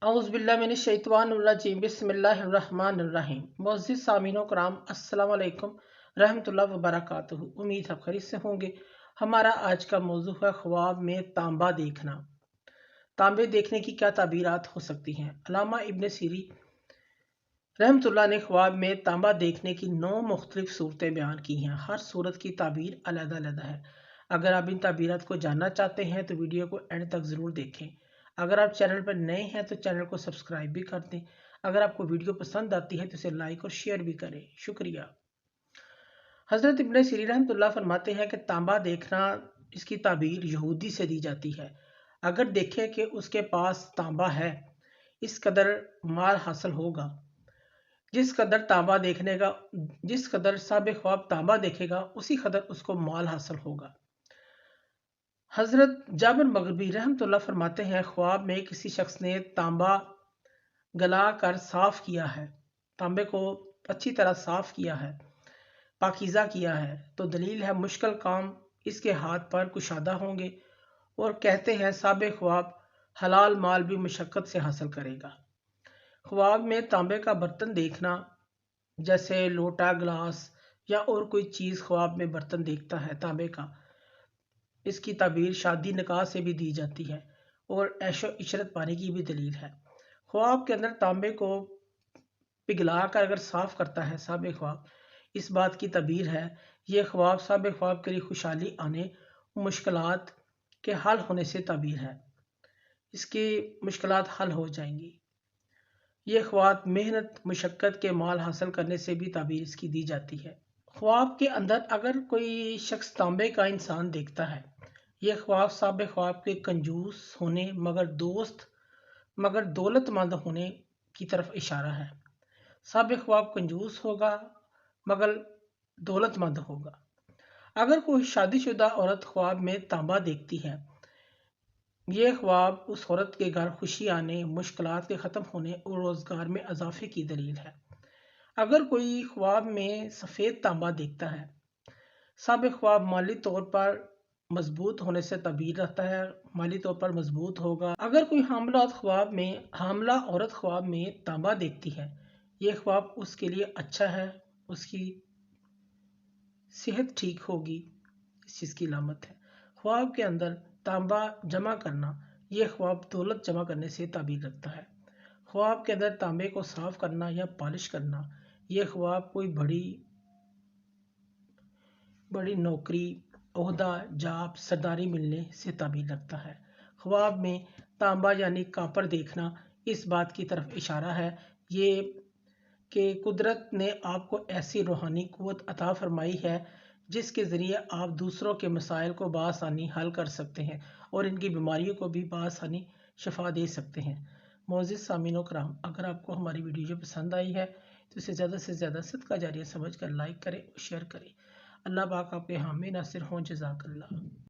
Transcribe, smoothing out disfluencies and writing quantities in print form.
औज़ुबिल्लाहिमिनश्शैतानिर्रजीम बिस्मिल्लाहिर्रहमानिर्रहीम। मुअज़्ज़िज़ सामीनो कराम, अस्सलाम वालेकुम रहमतुल्लाहि व बरकातुहू। उम्मीद है खैरियत से होंगे। हमारा आज का मौजू है ख्वाब में तांबा देखना। तांबे देखने की क्या ताबीरात हो सकती हैं। अल्लामा इब्न सीरी रहमतुल्लाह ने ख्वाब में तांबा देखने की 9 मुख्तलिफ सूरतें बयान की हैं। हर सूरत की ताबीर अलग-अलग है। अगर आप इन ताबीरात को जानना चाहते हैं तो वीडियो को एंड तक ज़रूर देखें। अगर आप चैनल पर नए हैं तो चैनल को सब्सक्राइब भी कर दें। अगर आपको वीडियो पसंद आती है तो इसे लाइक और शेयर भी करें। शुक्रिया। हज़रत इब्न सीरीन रहमतुल्लाह फरमाते हैं कि तांबा देखना, इसकी ताबीर यहूदी से दी जाती है। अगर देखें कि उसके पास तांबा है, इस कदर माल हासिल होगा। जिस कदर साहिब ख्वाब तांबा देखेगा, उसी कदर उसको माल हासिल होगा। हज़रत जाबिर मग़रिबी रहमतुल्लाह फरमाते हैं, ख्वाब में किसी शख्स ने तांबा गला कर साफ किया है, तांबे को अच्छी तरह साफ किया है, पाकीज़ा किया है, तो दलील है मुश्किल काम इसके हाथ पर कुशादा होंगे। और कहते हैं साहिब ख्वाब हलाल माल भी मशक्क़त से हासिल करेगा। ख्वाब में तांबे का बर्तन देखना, जैसे लोटा, गिलास या और कोई चीज़ ख्वाब में बर्तन देखता है तांबे का, इसकी ताबीर शादी निकाह से भी दी जाती है और ऐशो इशरत पाने की भी दलील है। ख्वाब के अंदर तांबे को पिघला कर अगर साफ करता है साहिब ख्वाब, इस बात की ताबीर है ये ख्वाब साहिब ख्वाब के लिए खुशहाली आने, मुश्किलात के हल होने से ताबीर है, इसकी मुश्किलात हल हो जाएंगी। ये ख्वाब मेहनत मुशक्क़त के माल हासिल करने से भी ताबीर इसकी दी जाती है। ख्वाब के अंदर अगर कोई शख्स तांबे का इंसान देखता है, यह ख्वाब साहिब ख्वाब के कंजूस होने मगर दौलतमंद होने की तरफ इशारा है। साहिब ख्वाब कंजूस होगा मगर दौलतमंद होगा। अगर कोई शादीशुदा औरत ख्वाब में तांबा देखती है, यह ख्वाब उस औरत के घर खुशी आने, मुश्किलात के ख़त्म होने और रोज़गार में इजाफे की दलील है। अगर कोई ख्वाब में सफ़ेद तांबा देखता है, साहिब ख्वाब माली तौर पर मजबूत होने से ताबीर रहता है, माली तौर पर मजबूत होगा। अगर कोई हामला औरत ख्वाब में तांबा देखती है, यह ख्वाब उसके लिए अच्छा है, उसकी सेहत ठीक होगी, इस चीज़ की अलामत है। ख्वाब के अंदर तांबा जमा करना, यह ख्वाब दौलत जमा करने से ताबीर रखता है। ख्वाब के अंदर तांबे को साफ करना या पॉलिश करना, यह ख्वाब कोई बड़ी नौकरी, ओहदा, जाप, सरदारी मिलने से ताबीर रखता है। ख्वाब में तांबा यानी कापर देखना इस बात की तरफ इशारा है ये कि कुदरत ने आपको ऐसी रूहानी क़ुव्वत अता फरमाई है जिसके ज़रिए आप दूसरों के मसाइल को बआसानी हल कर सकते हैं और इनकी बीमारियों को भी बआसानी शफा दे सकते हैं। मोअज़्ज़िज़ सामीनो कराम, अगर आपको हमारी वीडियो पसंद आई है तो इसे ज़्यादा से ज़्यादा सदका जारिया समझ कर लाइक करें और शेयर करें। अल्लाह पाक आपके हामी नासिर हों। जज़ाकल्लाह।